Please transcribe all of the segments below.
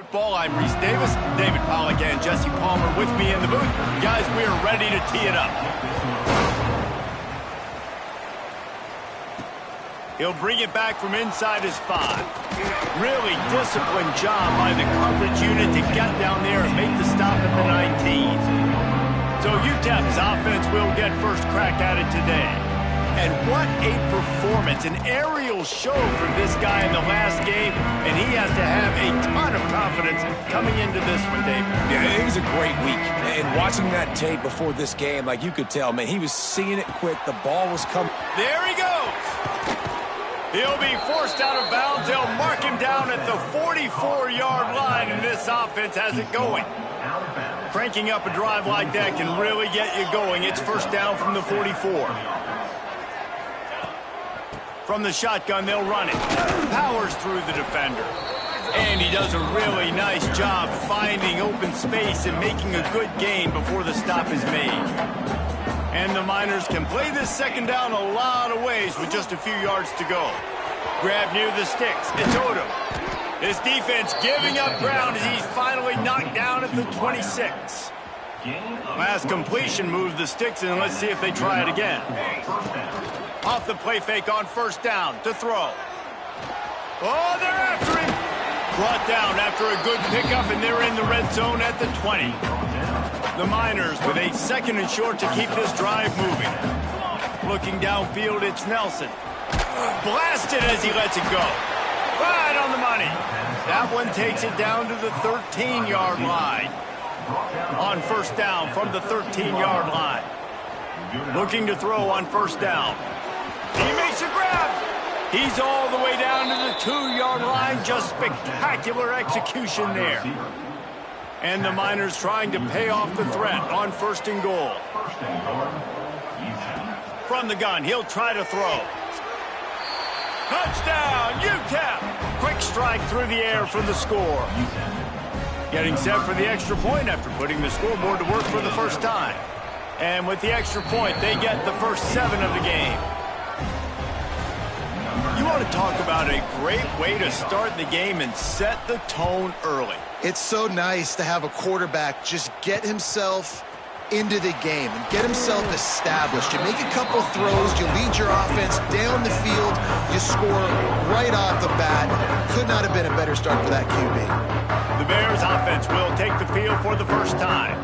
football. I'm Reese Davis, David Pollack, and Jesse Palmer with me in the booth. Guys, we are ready to tee it up. He'll bring it back from inside his 5. Really disciplined job by the coverage unit to get down there and make the stop at the 19. So UTEP's offense will get first crack at it today. And what a performance, an aerial show from this guy in the last game, and he has to have a ton of confidence coming into this one, Dave. Yeah, it was a great week. And watching that tape before this game, like you could tell, man, he was seeing it quick. The ball was coming. There he goes. He'll be forced out of bounds. They'll mark him down at the 44-yard line, and this offense has it going. Cranking up a drive like that can really get you going. It's first down from the 44. From the shotgun, they'll run it. Powers through the defender. And he does a really nice job finding open space and making a good gain before the stop is made. And the Miners can play this second down a lot of ways with just a few yards to go. Grab near the sticks. It's Odom. This defense giving up ground as he's finally knocked down at the 26. Last completion moved the sticks, and let's see if they try it again. Off the play fake on first down to throw. Oh, they're after him. Brought down after a good pickup, and they're in the red zone at the 20. The Miners with a second and short to keep this drive moving. Looking downfield, it's Nelson. Blasted as he lets it go. Right on the money. That one takes it down to the 13-yard line. On first down from the 13-yard line. Looking to throw on first down. He makes a grab. He's all the way down to the 2-yard line. Just spectacular execution there. And the Miners trying to pay off the threat on first and goal. From the gun, he'll try to throw. Touchdown, UTEP! Quick strike through the air for the score. Getting set for the extra point after putting the scoreboard to work for the first time. And with the extra point, they get the first 7 of the game. You want to talk about a great way to start the game and set the tone early. It's so nice to have a quarterback just get himself into the game and get himself established. You make a couple throws, you lead your offense down the field, you score right off the bat. Could not have been a better start for that QB. The Bears offense will take the field for the first time.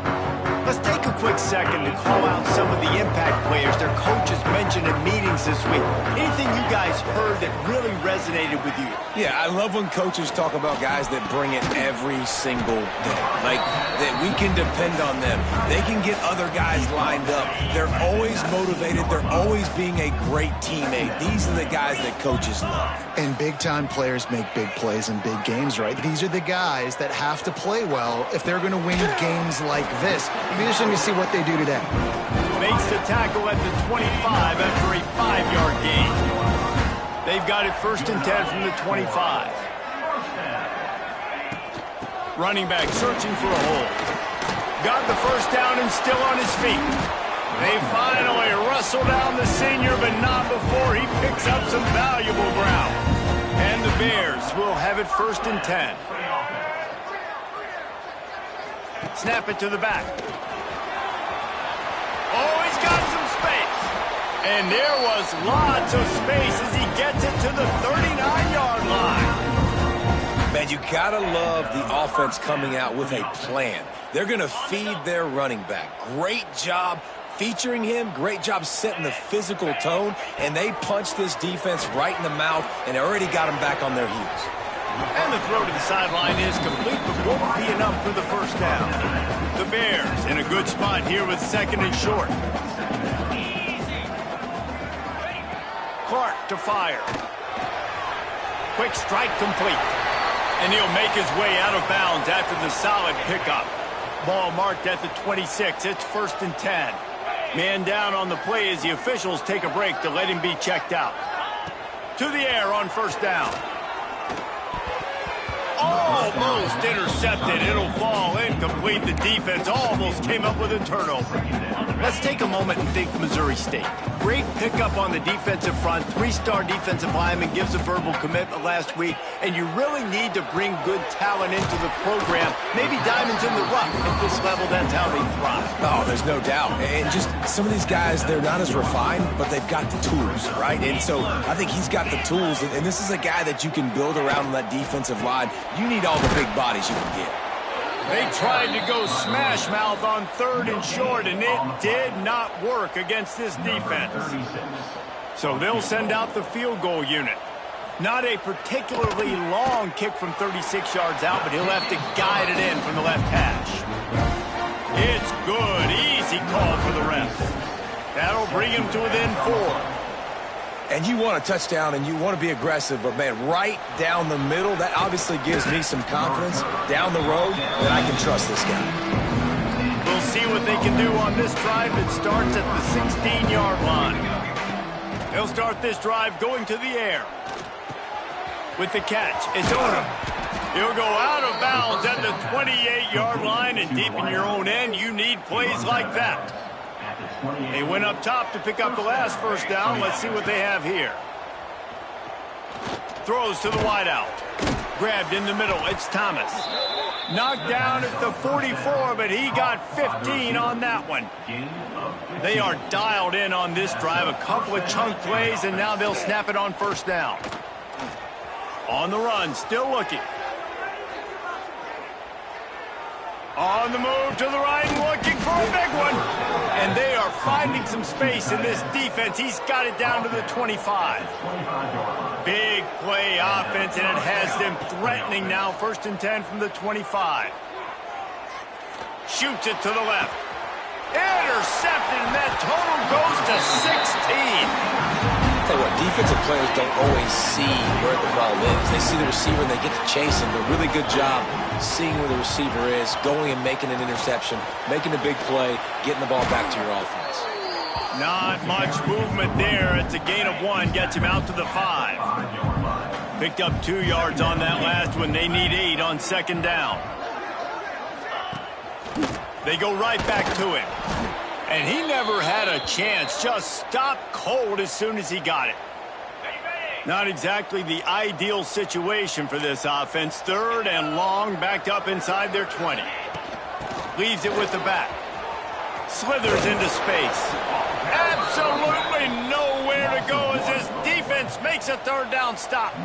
Let's take a quick second to call out some of the impact players their coaches mentioned in meetings this week. Anything you guys heard that really resonated with you? Yeah, I love when coaches talk about guys that bring it every single day. Like, that we can depend on them. They can get other guys lined up. They're always motivated. They're always being a great teammate. These are the guys that coaches love. And big-time players make big plays in big games, right? These are the guys that have to play well if they're going to win games like this. It'll be interesting to see what they do today. Makes the tackle at the 25 after a 5-yard gain. They've got it first and 10 from the 25. Running back searching for a hole. Got the first down and still on his feet. They finally wrestle down the senior, but not before he picks up some valuable ground. And the Bears will have it first and 10. Snap it to the back. Oh, he's got some space. And there was lots of space as he gets it to the 39-yard line. Man, you gotta love the offense coming out with a plan. They're gonna feed their running back. Great job featuring him. Great job setting the physical tone. And they punched this defense right in the mouth and already got them back on their heels. And the throw to the sideline is complete, but won't be enough for the first down. The Bears in a good spot here with second and short. Clark to fire. Quick strike complete. And he'll make his way out of bounds after the solid pickup. Ball marked at the 26. It's first and 10. Man down on the play as the officials take a break to let him be checked out. To the air on first down. Almost intercepted. It'll fall incomplete. The defense almost came up with a turnover. Let's take a moment and think Missouri State. Great pickup on the defensive front. 3-star defensive lineman gives a verbal commitment last week, and you really need to bring good talent into the program. Maybe diamonds in the rough. At this level, that's how they thrive. Oh, there's no doubt. And just some of these guys, they're not as refined, but they've got the tools, right? And so I think he's got the tools, and this is a guy that you can build around on that defensive line. You need all the big bodies you can get. They tried to go smash mouth on 3rd and short, and it did not work against this defense. So they'll send out the field goal unit. Not a particularly long kick from 36 yards out, but he'll have to guide it in from the left hash. It's good. Easy call for the ref. That'll bring him to within 4. And you want a touchdown, and you want to be aggressive, but, man, right down the middle, that obviously gives me some confidence down the road that I can trust this guy. We'll see what they can do on this drive that starts at the 16-yard line. They'll start this drive going to the air. With the catch, it's Odom. He'll go out of bounds at the 28-yard line, and deep in your own end, you need plays like that. They went up top to pick up the last first down. Let's see what they have here. Throws to the wideout. Grabbed in the middle. It's Thomas. Knocked down at the 44, but he got 15 on that one. They are dialed in on this drive. A couple of chunk plays, and now they'll snap it on first down. On the run, still looking. On the move to the right, looking for a big one. And they are finding some space in this defense. He's got it down to the 25. Big play offense, and it has them threatening now. 1st and 10 from the 25. Shoots it to the left. Intercepted, and that total goes to 16. Tell you what, defensive players don't always see where the ball is. They see the receiver and they get to chase him. But really good job seeing where the receiver is, going and making an interception, making a big play, getting the ball back to your offense. Not much movement there. It's a gain of 1, gets him out to the 5. Picked up 2 yards on that last one. They need 8 on 2nd down. They go right back to him. And he never had a chance. Just stopped cold as soon as he got it. Not exactly the ideal situation for this offense. 3rd and long, backed up inside their 20. Leaves it with the back. Slithers into space. Absolutely nowhere to go as this defense makes a 3rd down stop.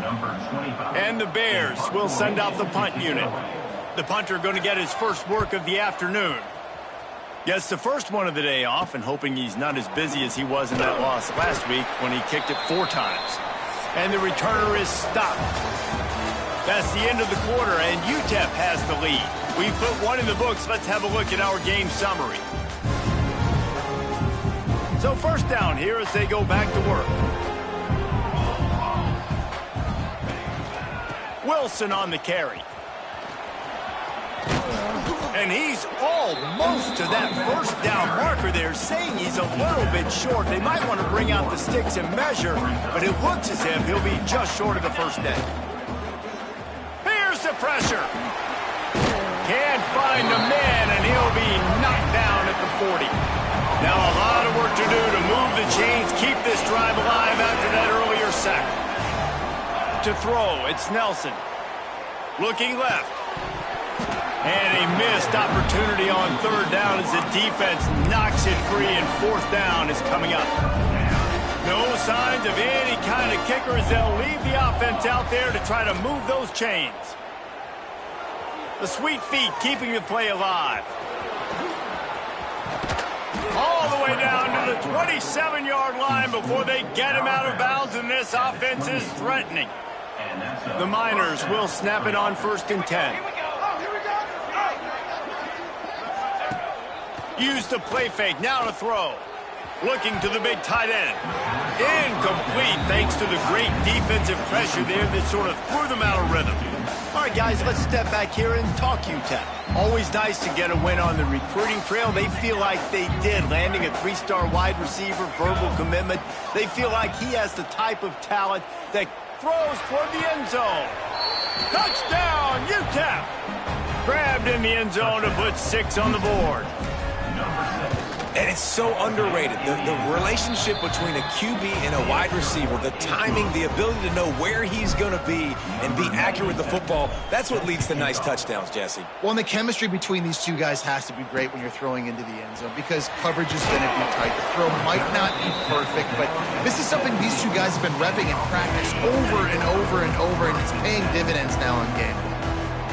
And the Bears will send out the punt unit. The punter going to get his first work of the afternoon. Gets the first one of the day off, and hoping he's not as busy as he was in that loss last week when he kicked it 4 times. And the returner is stopped. That's the end of the quarter, and UTEP has the lead. We put 1 in the books. Let's have a look at our game summary. So 1st down here as they go back to work. Wilson on the carry. And he's almost to that 1st down marker there, saying he's a little bit short. They might want to bring out the sticks and measure, but it looks as if he'll be just short of the 1st down. Here's the pressure. Can't find the man, and he'll be knocked down at the 40. Now a lot of work to do to move the chains, keep this drive alive after that earlier sack. To throw, it's Nelson. Looking left. And a missed opportunity on 3rd down as the defense knocks it free, and 4th down is coming up. No signs of any kind of kicker as they'll leave the offense out there to try to move those chains. The sweet feet keeping the play alive. All the way down to the 27-yard line before they get him out of bounds, and this offense is threatening. The Miners will snap it on 1st and 10. Use the play fake, now to throw. Looking to the big tight end. Incomplete thanks to the great defensive pressure there that sort of threw them out of rhythm. All right, guys, let's step back here and talk UTEP. Always nice to get a win on the recruiting trail. They feel like they did, landing a 3-star wide receiver, verbal commitment. They feel like he has the type of talent that throws toward the end zone. Touchdown, Ncaa! Grabbed in the end zone to put 6 on the board. And it's so underrated. The relationship between a QB and a wide receiver, the timing, the ability to know where he's going to be and be accurate with the football, that's what leads to nice touchdowns, Jesse. Well, and the chemistry between these two guys has to be great when you're throwing into the end zone because coverage is going to be tight. The throw might not be perfect, but this is something these two guys have been repping in practice over and over and over, and it's paying dividends now in game.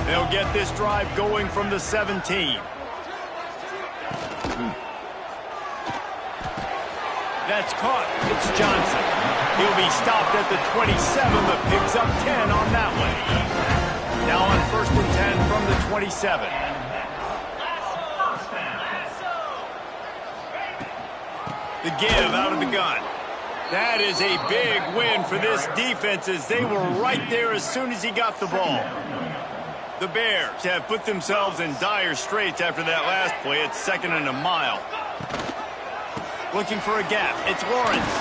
They'll get this drive going from the 17. That's caught. It's Johnson. He'll be stopped at the 27, but picks up 10 on that one. Now on 1st and 10 from the 27. The give out of the gun. That is a big win for this defense as they were right there as soon as he got the ball. The Bears have put themselves in dire straits after that last play. It's 2nd and a mile. Looking for a gap. It's Lawrence.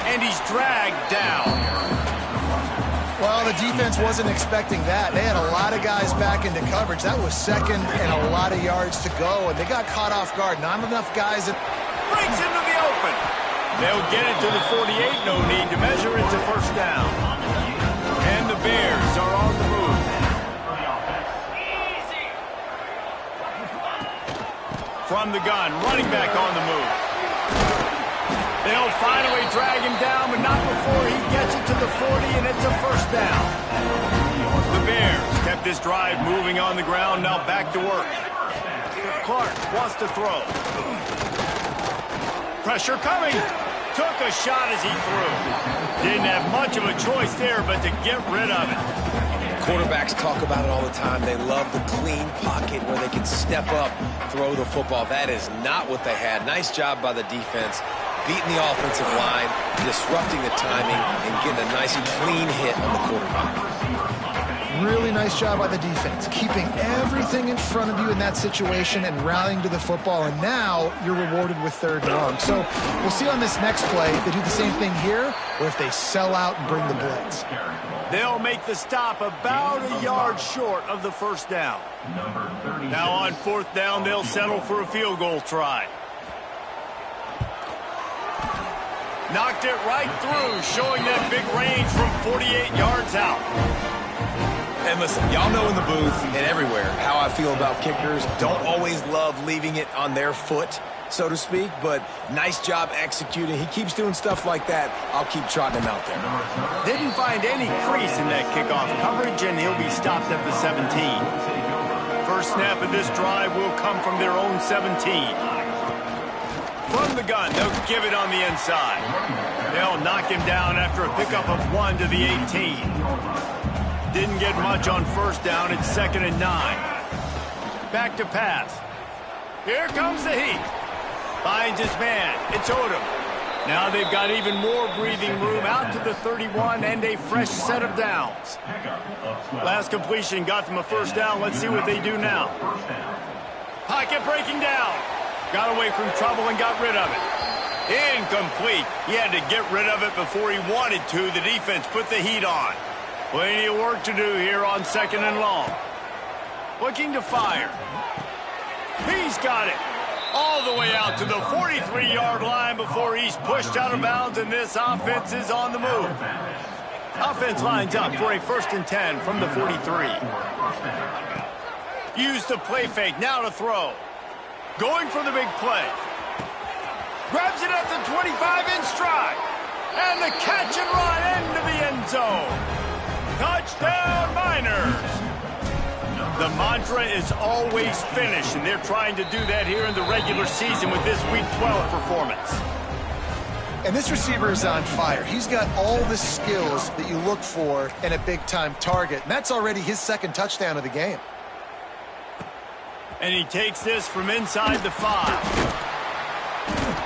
And he's dragged down. Well, the defense wasn't expecting that. They had a lot of guys back into coverage. That was 2nd and a lot of yards to go, and they got caught off guard. Not enough guys. Breaks into the open. They'll get it to the 48. No need to measure. It's a 1st down. And the Bears are on the move. From the gun, running back on the move. They'll finally drag him down, but not before he gets it to the 40, and it's a 1st down. The Bears kept this drive moving on the ground, now back to work. Clark wants to throw. Pressure coming. Took a shot as he threw. Didn't have much of a choice there, but to get rid of it. Quarterbacks talk about it all the time. They love the clean pocket where they can step up, throw the football. That is not what they had. Nice job by the defense, beating the offensive line, disrupting the timing, and getting a nice clean hit on the quarterback. Really nice job by the defense, keeping everything in front of you in that situation and rallying to the football, and now you're rewarded with 3rd and long. So we'll see on this next play if they do the same thing here or if they sell out and bring the blitz. They'll make the stop about a yard short of the 1st down. Now on 4th down, they'll settle for a field goal try. Knocked it right through, showing that big range from 48 yards out. And listen, y'all know in the booth and everywhere how I feel about kickers. Don't always love leaving it on their foot, so to speak, but nice job executing. He keeps doing stuff like that. I'll keep trotting him out there. Didn't find any crease in that kickoff coverage, and he'll be stopped at the 17. First snap of this drive will come from their own 17. From the gun, they'll give it on the inside. They'll knock him down after a pickup of 1 to the 18. Didn't get much on 1st down. It's 2nd and 9. Back to pass. Here comes the heat. Finds his man. It's Odom. Now they've got even more breathing room out to the 31 and a fresh set of downs. Last completion got them a 1st down. Let's see what they do now. Pocket breaking down. Got away from trouble and got rid of it. Incomplete. He had to get rid of it before he wanted to. The defense put the heat on. Plenty of work to do here on 2nd and long. Looking to fire. He's got it. All the way out to the 43-yard line before he's pushed out of bounds, and this offense is on the move. Offense lines up for a 1st and 10 from the 43. Use the play fake, now to throw. Going for the big play. Grabs it at the 25 in stride. And the catch and run into the end zone. Touchdown, Miners! The mantra is always finish, and they're trying to do that here in the regular season with this Week 12 performance. And this receiver is on fire. He's got all the skills that you look for in a big-time target, and that's already his 2nd touchdown of the game. And he takes this from inside the 5.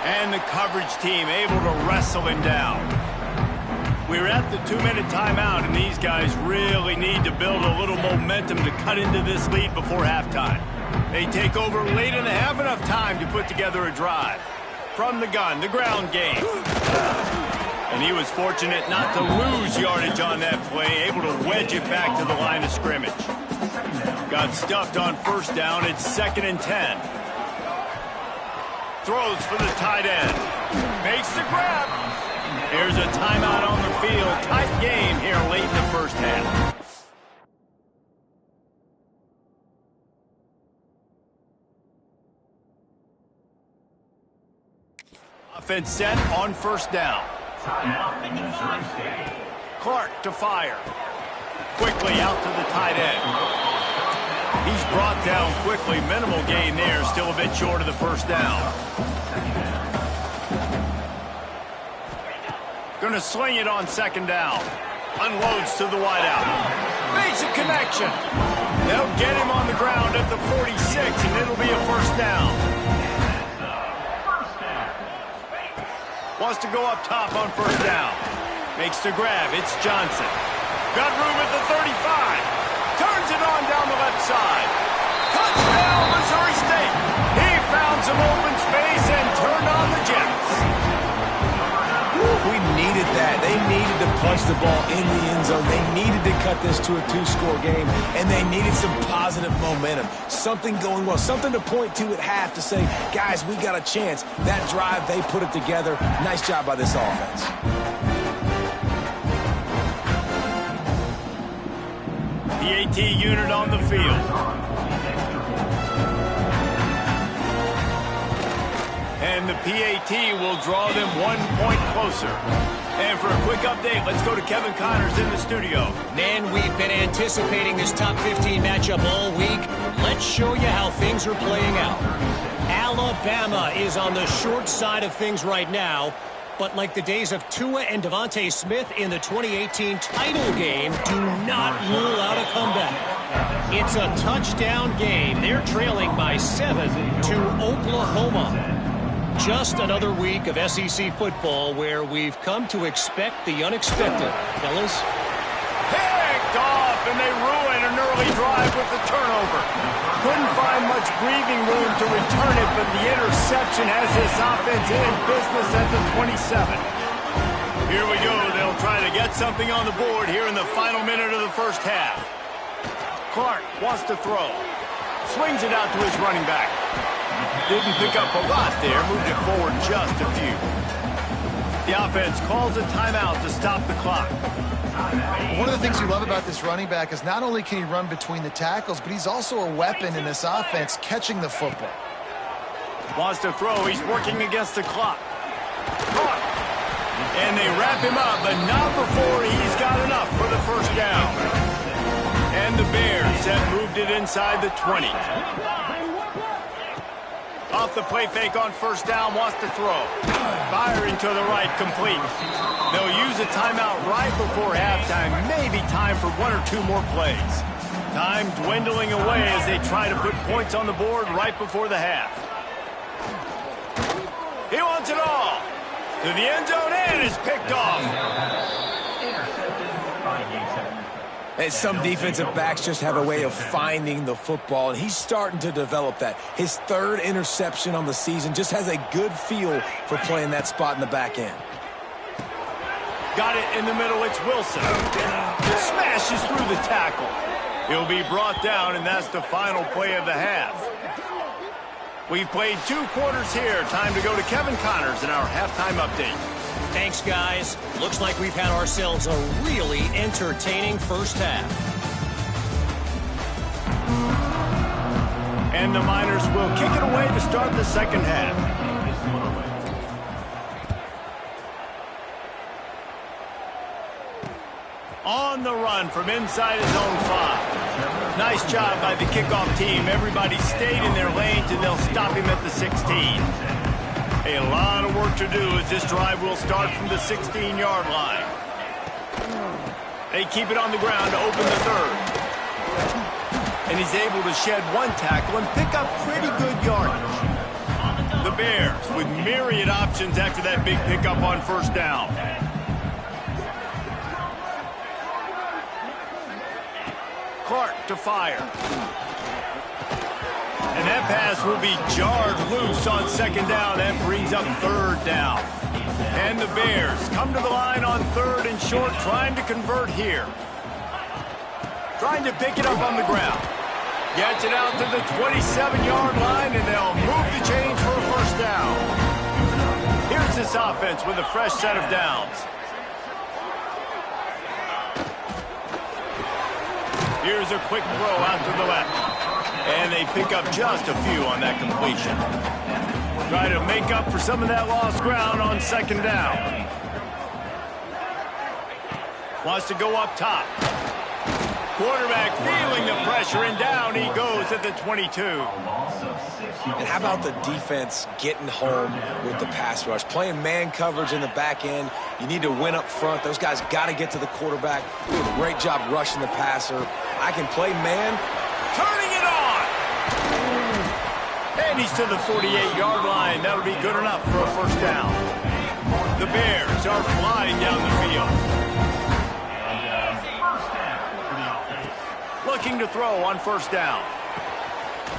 And the coverage team able to wrestle him down. We're at the 2-minute timeout, and these guys really need to build a little momentum to cut into this lead before halftime. They take over late and have enough time to put together a drive. From the gun, the ground game. And he was fortunate not to lose yardage on that play, able to wedge it back to the line of scrimmage. Got stuffed on first down. It's 2nd and 10. Throws for the tight end. Makes the grab. There's a timeout on the field. Tight game here late in the first half. Offense set on first down. Clark to fire. Quickly out to the tight end. He's brought down quickly. Minimal gain there. Still a bit short of the first down. Going to sling it on 2nd down. Unloads to the wideout. Makes a connection. They'll get him on the ground at the 46, and it'll be a first down. Wants to go up top on first down. Makes the grab. It's Johnson. Got room at the 35. Turns it on down the left side. Touchdown, Missouri State. He found some open space and turned on the Jets. We needed that. They needed to punch the ball in the end zone. They needed to cut this to a 2-score game, and they needed some positive momentum. Something going well, something to point to at half to say, guys, we got a chance. That drive, they put it together. Nice job by this offense. PAT unit on the field. And the PAT will draw them 1 point closer. And for a quick update, let's go to Kevin Connors in the studio. Man, we've been anticipating this top 15 matchup all week. Let's show you how things are playing out. Alabama is on the short side of things right now. But like the days of Tua and Devontae Smith in the 2018 title game, do not rule out a comeback. It's a touchdown game. They're trailing by 7 to Oklahoma. Just another week of SEC football where we've come to expect the unexpected, fellas. Picked off, and they ruin an early drive with the turnover. Couldn't find much breathing room to return it, but the interception has this offense in business at the 27. Here we go. They'll try to get something on the board here in the final minute of the first half. Clark wants to throw. Swings it out to his running back. Didn't pick up a lot there. Moved it forward just a few. The offense calls a timeout to stop the clock. One of the things you love about this running back is not only can he run between the tackles, but he's also a weapon in this offense catching the football. Wants to throw. He's working against the clock. Caught. And they wrap him up, but not before he's got enough for the first down. And the Bears have moved it inside the 20. Off the play fake on first down, wants to throw. Firing to the right, complete. They'll use a timeout right before halftime. Maybe time for 1 or 2 more plays. Time dwindling away as they try to put points on the board right before the half. He wants it all. To the end zone and is picked off. And some defensive backs just have a way of finding the football, and he's starting to develop that. His 3rd interception on the season, just has a good feel for playing that spot in the back end. Got it in the middle, it's Wilson. Smashes through the tackle. He'll be brought down, and that's the final play of the half. We've played 2 quarters here. Time to go to Kevin Connors in our halftime update. Thanks, guys. Looks like we've had ourselves a really entertaining first half. And the Miners will kick it away to start the second half. On the run from inside his own 5. Nice job by the kickoff team. Everybody stayed in their lanes, and they'll stop him at the 16. A lot of work to do as this drive will start from the 16-yard line. They keep it on the ground to open the 3rd. And he's able to shed 1 tackle and pick up pretty good yardage. The Bears with myriad options after that big pickup on first down. Clark to fire. And that pass will be jarred loose on 2nd down. That brings up 3rd down. And the Bears come to the line on 3rd and short, trying to convert here. Trying to pick it up on the ground. Gets it out to the 27-yard line, and they'll move the chains for a first down. Here's this offense with a fresh set of downs. Here's a quick throw out to the left. And they pick up just a few on that completion. Try to make up for some of that lost ground on 2nd down. Wants to go up top. Quarterback feeling the pressure, and down he goes at the 22. And how about the defense getting home with the pass rush? Playing man coverage in the back end. You need to win up front. Those guys got to get to the quarterback. Doing a great job rushing the passer. I can play man. Turning it on! And he's to the 48-yard line. That'll be good enough for a first down. The Bears are flying down the field. Looking to throw on 1st down.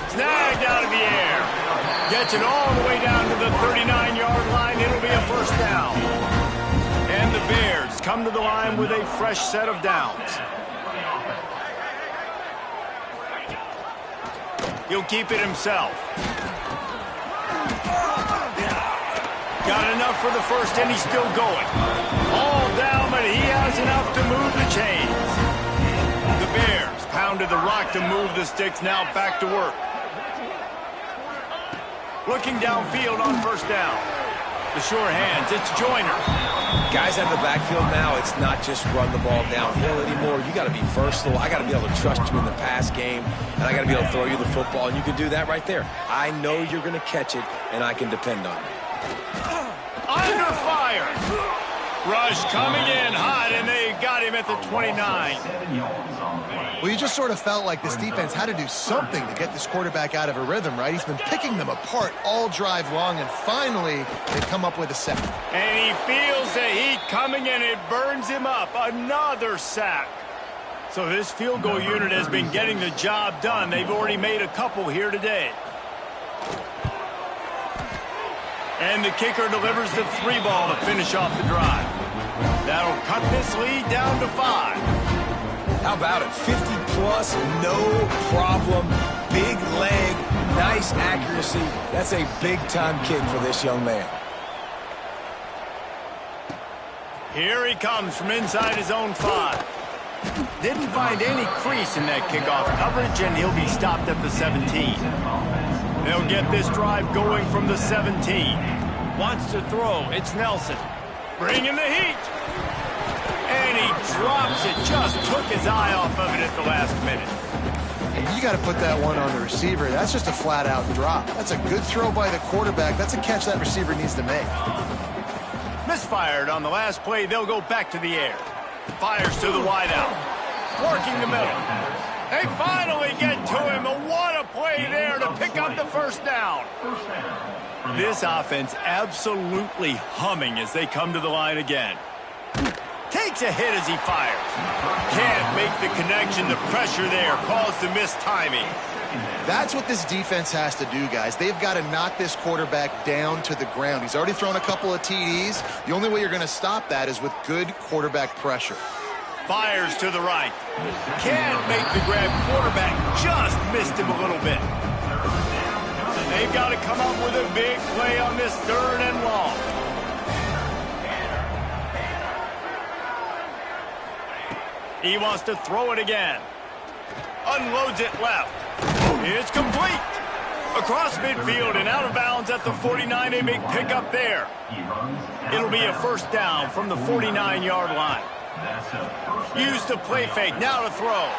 Snagged out of the air. Gets it all the way down to the 39-yard line. It'll be a first down. And the Bears come to the line with a fresh set of downs. He'll keep it himself. Got enough for the first, and he's still going. All down, but he has enough to move the chains. The Bears pounded the rock to move the sticks, now back to work. Looking downfield on 1st down. The sure hands, it's Joyner. Guys out of the backfield now, it's not just run the ball downhill anymore. You got to be versatile. I got to be able to trust you in the pass game, and I got to be able to throw you the football, and you can do that right there. I know you're going to catch it, and I can depend on it. Under fire. Rush coming in hot, and they got him at the 29. Well, you just sort of felt like this defense had to do something to get this quarterback out of a rhythm, right? He's been picking them apart all drive long, and finally they come up with a sack. And he feels the heat coming, and it burns him up. Another sack. So this field goal unit has been getting the job done. They've already made a couple here today. And the kicker delivers the 3-ball to finish off the drive. That'll cut this lead down to 5. How about it? 50-plus, no problem. Big leg, nice accuracy. That's a big-time kick for this young man. Here he comes from inside his own 5. Didn't find any crease in that kickoff coverage, and he'll be stopped at the 17. They'll get this drive going from the 17. Wants to throw. It's Nelson. Bringing the heat. And he drops it. Just took his eye off of it at the last minute. And you got to put that one on the receiver. That's just a flat-out drop. That's a good throw by the quarterback. That's a catch that receiver needs to make. Misfired on the last play. They'll go back to the air. Fires to the wideout. Working the middle. They finally get to him. What a play there to pick up the first down. This offense absolutely humming as they come to the line again. Takes a hit as he fires. Can't make the connection. The pressure there caused the missed timing. That's what this defense has to do, guys. They've got to knock this quarterback down to the ground. He's already thrown a couple of TDs. The only way you're going to stop that is with good quarterback pressure. Fires to the right. Can't make the grab. Quarterback just missed him a little bit. They've got to come up with a big play on this 3rd and long. He wants to throw it again. Unloads it left. It's complete. Across midfield and out of bounds at the 49. A big pickup there. It'll be a first down from the 49-yard line. Used the play fake. Now to throw.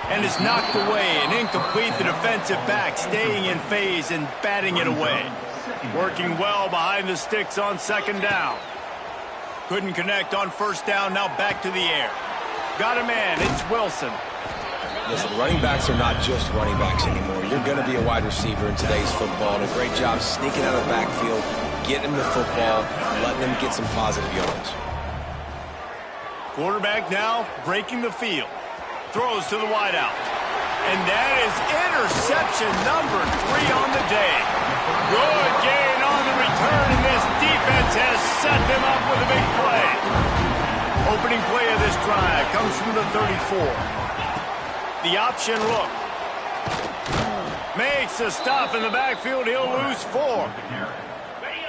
And it's knocked away and incomplete. The defensive back staying in phase and batting it away. Working well behind the sticks on 2nd down. Couldn't connect on 1st down. Now back to the air. Got a man. It's Wilson. Listen, running backs are not just running backs anymore. You're going to be a wide receiver in today's football. And a great job sneaking out of the backfield, getting him the football, letting him get some positive yards. Quarterback now breaking the field. Throws to the wideout. And that is interception number 3 on the day. Good gain on the return, and this defense opening play of this drive comes from the 34. The option look. Makes a stop in the backfield. He'll lose 4.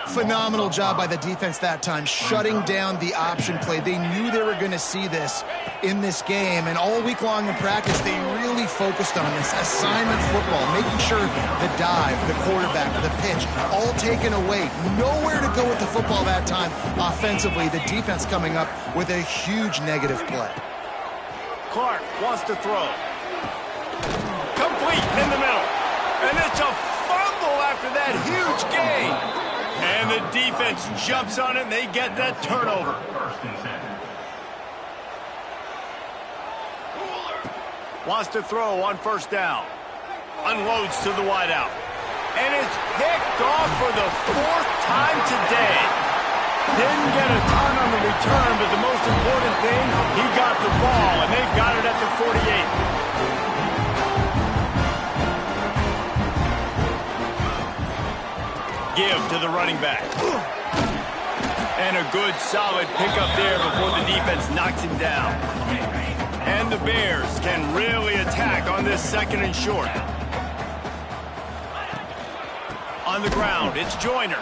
Phenomenal job by the defense that time, shutting down the option play. They knew they were going to see this in this game, and all week long in practice, they really focused on this assignment football, making sure the dive, the quarterback, the pitch, all taken away. Nowhere to go with the football that time offensively. The defense coming up with a huge negative play. Clark wants to throw. Complete in the middle. And it's a fumble after that huge gain. And the defense jumps on it, and they get that turnover. Wants to throw on first down. Unloads to the wideout. And it's picked off for the 4th time today. Didn't get a ton on the return, but the most important thing, he got the ball, and they've got it at the 48. Give to the running back. And a good, solid pickup there before the defense knocks him down. And the Bears can really attack on this 2nd and short. On the ground, it's Joyner.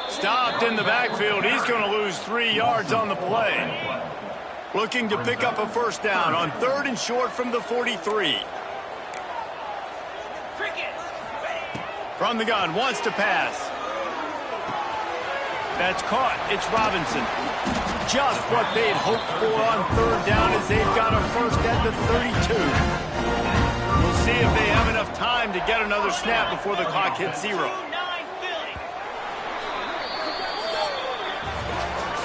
Stopped in the backfield. He's going to lose 3 yards on the play. Looking to pick up a first down on 3rd and short from the 43. From the gun, wants to pass. That's caught. It's Robinson. Just what they'd hoped for on 3rd down as they've got a first at the 32. We'll see if they have enough time to get another snap before the clock hits 0.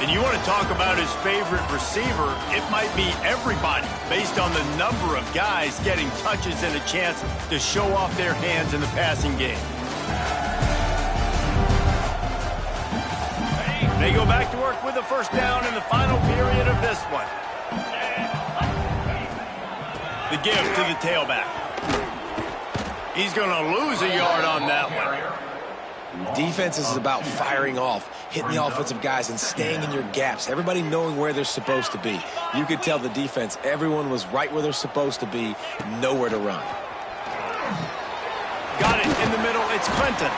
And you want to talk about his favorite receiver, it might be everybody based on the number of guys getting touches and a chance to show off their hands in the passing game. They go back to work with a first down in the final period of this one. The give to the tailback. He's going to lose a yard on that one. Defense is about firing off, hitting the offensive guys, and staying in your gaps. Everybody knowing where they're supposed to be. You could tell the defense, everyone was right where they're supposed to be, nowhere to run. Got it in the middle. It's Clinton.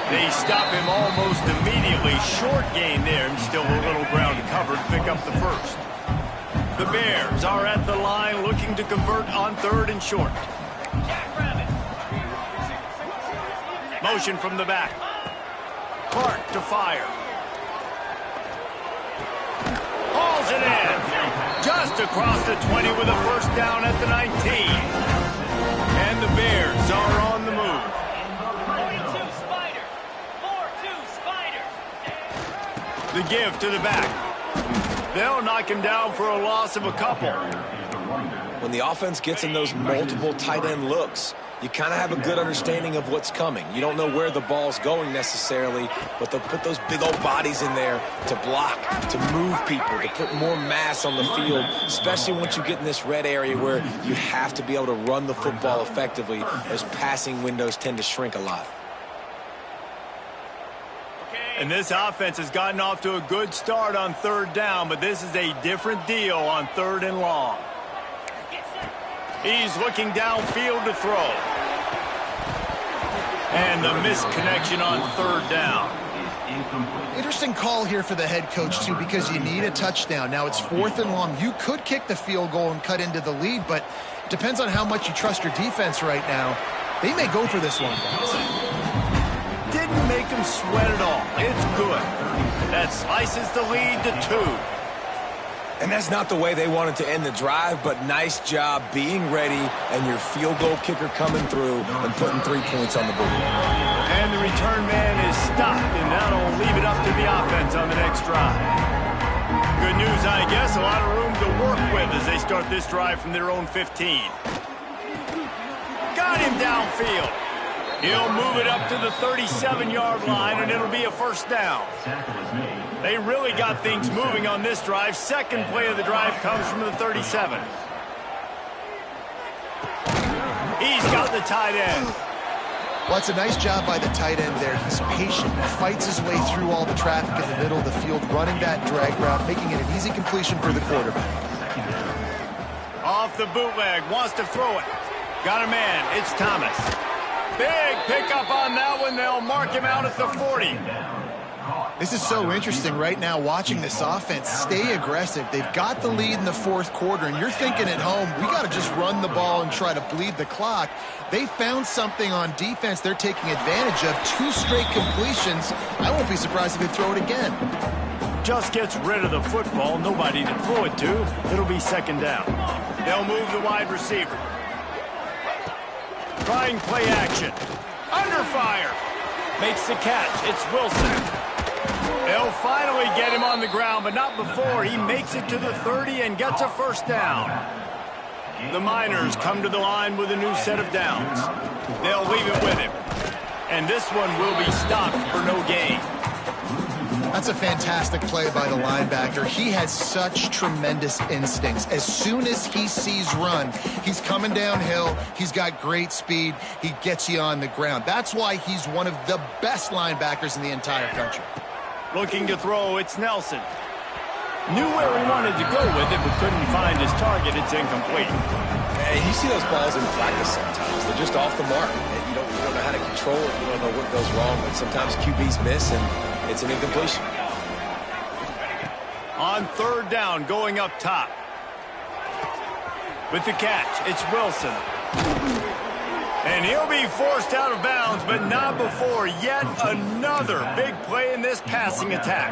They stop him almost immediately. Short gain there, and still a little ground to cover to pick up the first. The Bears are at the line looking to convert on 3rd and short. Motion from the back. Clark to fire. Hauls it in. Just across the 20 with a first down at the 19. And the Bears are on the move. 42 Spider. 4-2 Spider. The give to the back. They'll knock him down for a loss of a couple. When the offense gets in those multiple tight end looks, you kind of have a good understanding of what's coming. You don't know where the ball's going necessarily, but they'll put those big old bodies in there to block, to move people, to put more mass on the field, especially once you get in this red area where you have to be able to run the football effectively. Those passing windows tend to shrink a lot. And this offense has gotten off to a good start on 3rd down, but this is a different deal on 3rd and long. He's looking downfield to throw. And the misconnection on 3rd down. Interesting call here for the head coach, too, because you need a touchdown. Now it's 4th and long. You could kick the field goal and cut into the lead, but it depends on how much you trust your defense right now. They may go for this one, guys. Didn't make him sweat at all. It's good. That slices the lead to 2. And that's not the way they wanted to end the drive, but nice job being ready and your field goal kicker coming through and putting 3 points on the board. And the return man is stopped, and that'll leave it up to the offense on the next drive. Good news, I guess. A lot of room to work with as they start this drive from their own 15. Got him downfield. He'll move it up to the 37-yard line, and it'll be a first down. They really got things moving on this drive. Second play of the drive comes from the 37. He's got the tight end. Well, it's a nice job by the tight end there. He's patient, fights his way through all the traffic in the middle of the field, running that drag route, making it an easy completion for the quarterback. Off the bootleg, wants to throw it. Got a man, it's Thomas. Big pickup on that one. They'll mark him out at the 40. This is so interesting right now, watching this offense stay aggressive. They've got the lead in the fourth quarter, and you're thinking at home, we got to just run the ball and try to bleed the clock. They found something on defense they're taking advantage of. 2 straight completions. I won't be surprised if they throw it again. Just gets rid of the football. Nobody to throw it to. It'll be second down. They'll move the wide receiver. Trying play action. Under fire. Makes the catch. It's Wilson. They'll finally get him on the ground, but not before he makes it to the 30 and gets a first down. The Miners come to the line with a new set of downs. They'll leave it with him. And this one will be stopped for no gain. That's a fantastic play by the linebacker. He has such tremendous instincts. As soon as he sees run, he's coming downhill. He's got great speed. He gets you on the ground. That's why he's one of the best linebackers in the entire country. Looking to throw, it's Nelson. Knew where he wanted to go with it, but couldn't find his target. It's incomplete. Hey, you see those balls in practice sometimes. They're just off the mark. You don't know how to control it. You don't know what goes wrong, but sometimes QBs miss, and it's an incompletion. On third down, going up top. With the catch, it's Wilson. And he'll be forced out of bounds, but not before yet another big play in this passing attack.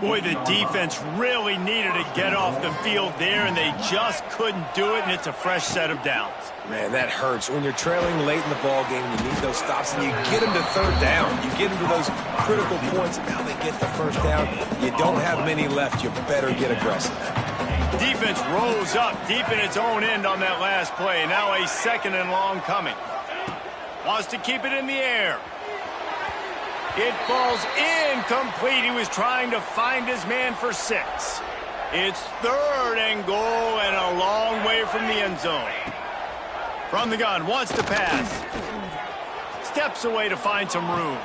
Boy, the defense really needed to get off the field there, and they just couldn't do it, and it's a fresh set of downs. Man, that hurts. When you're trailing late in the ball game, you need those stops, and you get them to third down. You get them to those critical points, and now they get the first down. You don't have many left. You better get aggressive. Defense rose up deep in its own end on that last play. Now a second and long coming. Wants to keep it in the air. It falls incomplete. He was trying to find his man for 6. It's third and goal and a long way from the end zone. From the gun, wants to pass. Steps away to find some room.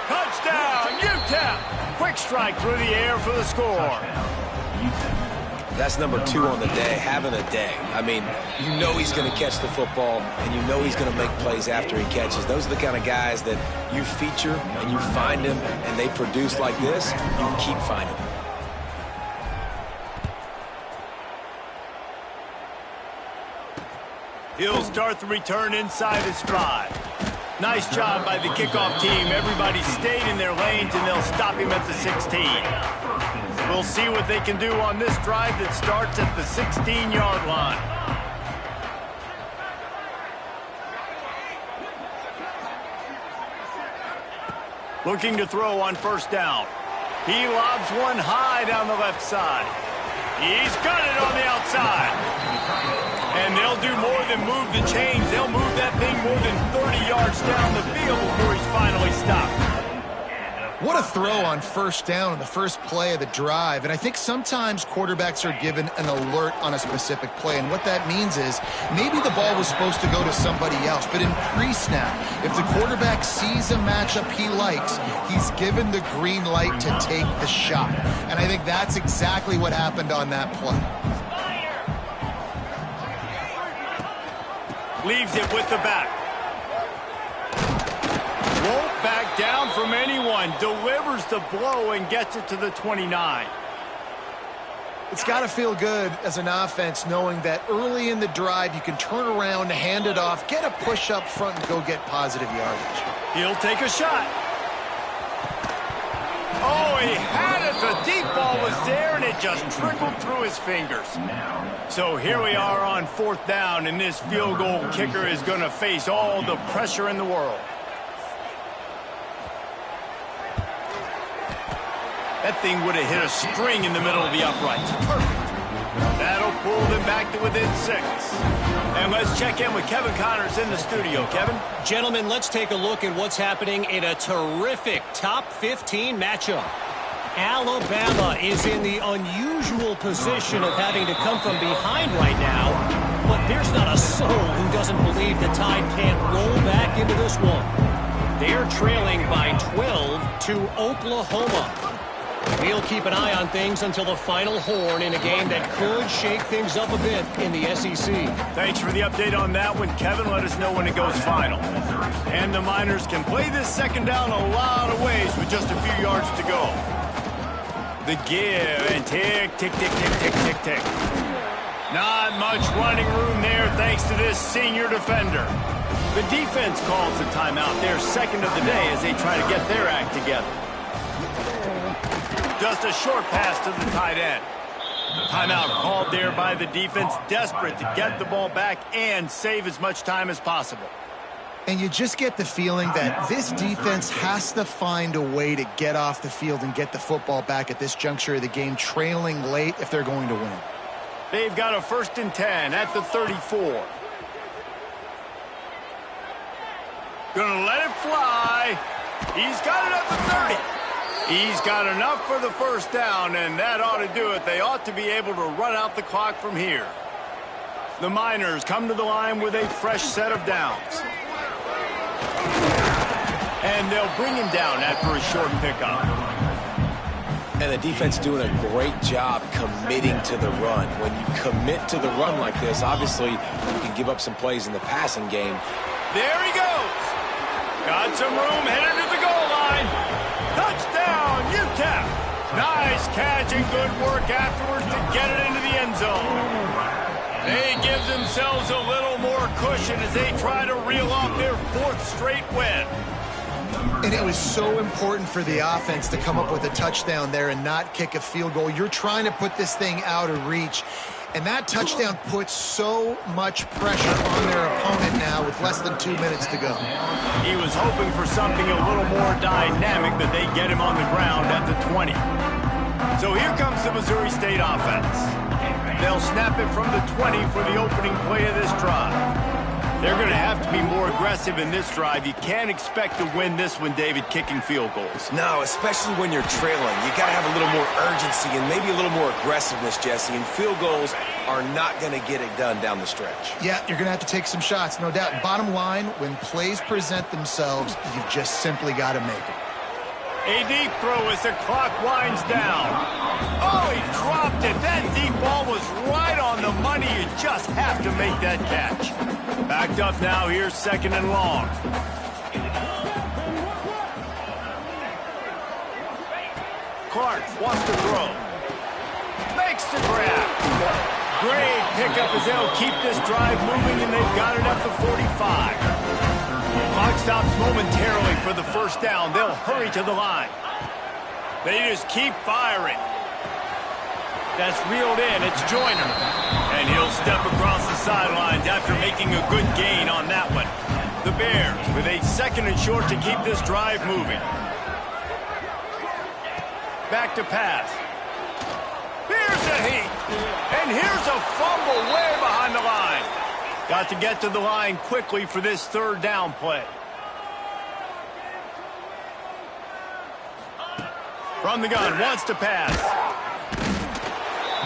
Touchdown, Ncaa! Quick strike through the air for the score. That's number 2 on the day, having a day. I mean, you know he's going to catch the football, and you know he's going to make plays after he catches. Those are the kind of guys that you feature, and you find them, and they produce like this, you keep finding them. He'll start the return inside his 5. Nice job by the kickoff team. Everybody stayed in their lanes, and they'll stop him at the 16. We'll see what they can do on this drive that starts at the 16-yard line. Looking to throw on first down. He lobs one high down the left side. He's got it on the outside. And they'll do more than move the chains. They'll move that thing more than 30 yards down the field before he's finally stopped. What a throw on first down in the first play of the drive. And I think sometimes quarterbacks are given an alert on a specific play. And what that means is maybe the ball was supposed to go to somebody else. But in pre-snap, if the quarterback sees a matchup he likes, he's given the green light to take the shot. And I think that's exactly what happened on that play. Leaves it with the back. Won't back down from anyone. Delivers the blow and gets it to the 29. It's got to feel good as an offense knowing that early in the drive you can turn around, hand it off, get a push up front, and go get positive yardage. He'll take a shot. Oh, he had it. The deep ball was there, and it just trickled through his fingers. So here we are on fourth down, and this field goal kicker is going to face all the pressure in the world. That thing would have hit a string in the middle of the uprights. Perfect. That'll pull them back to within 6. And let's check in with Kevin Connors in the studio. Kevin? Gentlemen, let's take a look at what's happening in a terrific top 15 matchup. Alabama is in the unusual position of having to come from behind right now But there's not a soul who doesn't believe the Tide can't roll back into this one. They're trailing by 12 to Oklahoma. We'll keep an eye on things until the final horn in a game that could shake things up a bit in the SEC. Thanks for the update on that one, Kevin. Let us know when it goes final. And the Miners can play this second down a lot of ways with just a few yards to go. The give and tick, tick, tick, tick, tick, tick, tick. Not much running room there thanks to this senior defender. The defense calls the timeout, their second of the day, as they try to get their act together. Just a short pass to the tight end. Timeout called there by the defense, desperate to get the ball back and save as much time as possible. And you just get the feeling that this defense has to find a way to get off the field and get the football back at this juncture of the game, trailing late if they're going to win. They've got a 1st and 10 at the 34. Gonna let it fly. He's got it at the 30. He's got enough for the first down, and that ought to do it. They ought to be able to run out the clock from here. The Miners come to the line with a fresh set of downs. And they'll bring him down after a short pickup. And the defense doing a great job committing to the run. When you commit to the run like this, obviously you can give up some plays in the passing game. There he goes. Got some room, headed to the goal line. Touchdown, Ncaa. Nice catch and good work afterwards to get it into the end zone. They give themselves a little more cushion as they try to reel off their 4th straight win. And it was so important for the offense to come up with a touchdown there and not kick a field goal. You're trying to put this thing out of reach. And that touchdown puts so much pressure on their opponent now with less than 2 minutes to go. He was hoping for something a little more dynamic, but they get him on the ground at the 20. So here comes the Missouri State offense. They'll snap it from the 20 for the opening play of this drive. They're going to have to be more aggressive in this drive. You can't expect to win this one, David, kicking field goals. No, especially when you're trailing. You got to have a little more urgency and maybe a little more aggressiveness, Jesse. And field goals are not going to get it done down the stretch. Yeah, you're going to have to take some shots, no doubt. Bottom line, when plays present themselves, you've just simply got to make them. A deep throw as the clock winds down. Oh, he dropped it. That deep ball was right on the money. You just have to make that catch. Backed up now. Here's 2nd and long. Clark wants to throw. Makes the grab. Great pickup as they'll keep this drive moving, and they've got it at the 45. Clock stops momentarily for the first down. They'll hurry to the line. They just keep firing. That's reeled in. It's Joyner. And he'll step across the sidelines after making a good gain on that one. The Bears with a 2nd and short to keep this drive moving. Back to pass. Here's a heat. And here's a fumble way behind the line. Got to get to the line quickly for this 3rd down play. From the gun, wants to pass.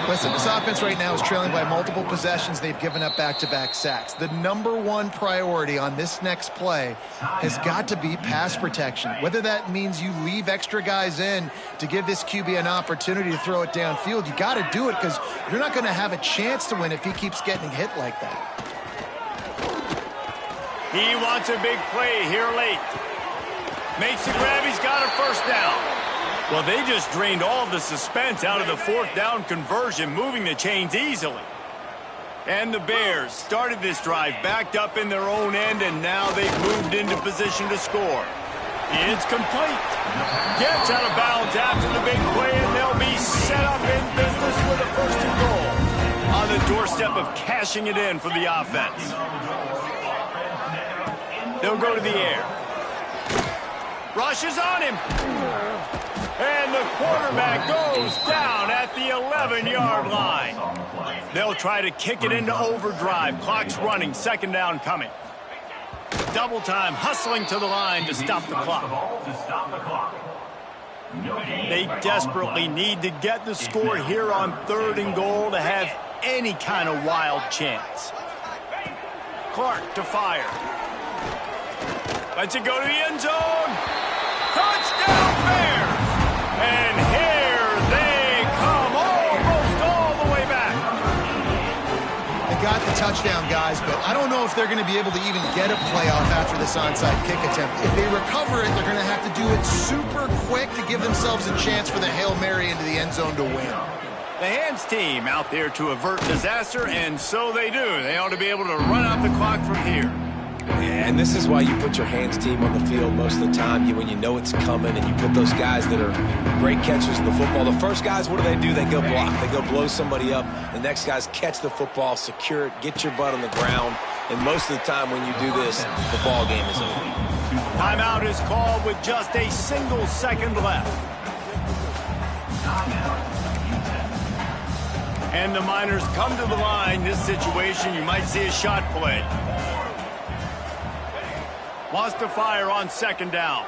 Listen, this offense right now is trailing by multiple possessions. They've given up back-to-back sacks. The #1 priority on this next play has got to be pass protection. Whether that means you leave extra guys in to give this QB an opportunity to throw it downfield, you got to do it because you're not going to have a chance to win if he keeps getting hit like that. He wants a big play here late. Makes the grab. He's got a 1st down. Well, they just drained all of the suspense out of the 4th down conversion, moving the chains easily. And the Bears started this drive backed up in their own end, and now they've moved into position to score. It's complete. Gets out of bounds after the big play, and they'll be set up in business with a 1st and goal. On the doorstep of cashing it in for the offense. They'll go to the air. Rushes on him. And the quarterback goes down at the 11-yard line. They'll try to kick it into overdrive. Clock's running. 2nd down coming. Double time, hustling to the line to stop the clock. They desperately need to get the score here on 3rd and goal to have any kind of wild chance. Clark to fire. Lets it go to the end zone. Touchdown Bears! And here they come, almost all the way back. They got the touchdown, guys, but I don't know if they're going to be able to even get a playoff after this onside kick attempt. If they recover it, they're going to have to do it super quick to give themselves a chance for the Hail Mary into the end zone to win. The Hands team out there to avert disaster, and so they do. They ought to be able to run out the clock from here. Yeah, and this is why you put your hands team on the field most of the time when you know it's coming, and you put those guys that are great catchers of the football. The first guys, what do? They go block. They go blow somebody up. The next guys catch the football, secure it, get your butt on the ground. And most of the time when you do this, the ball game is over. Timeout is called with just a single second left. And the Miners come to the line. This situation, you might see a shot play. Wants to fire on second down.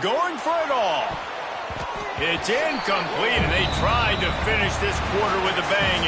Going for it all. It's incomplete, and they tried to finish this quarter with a bang.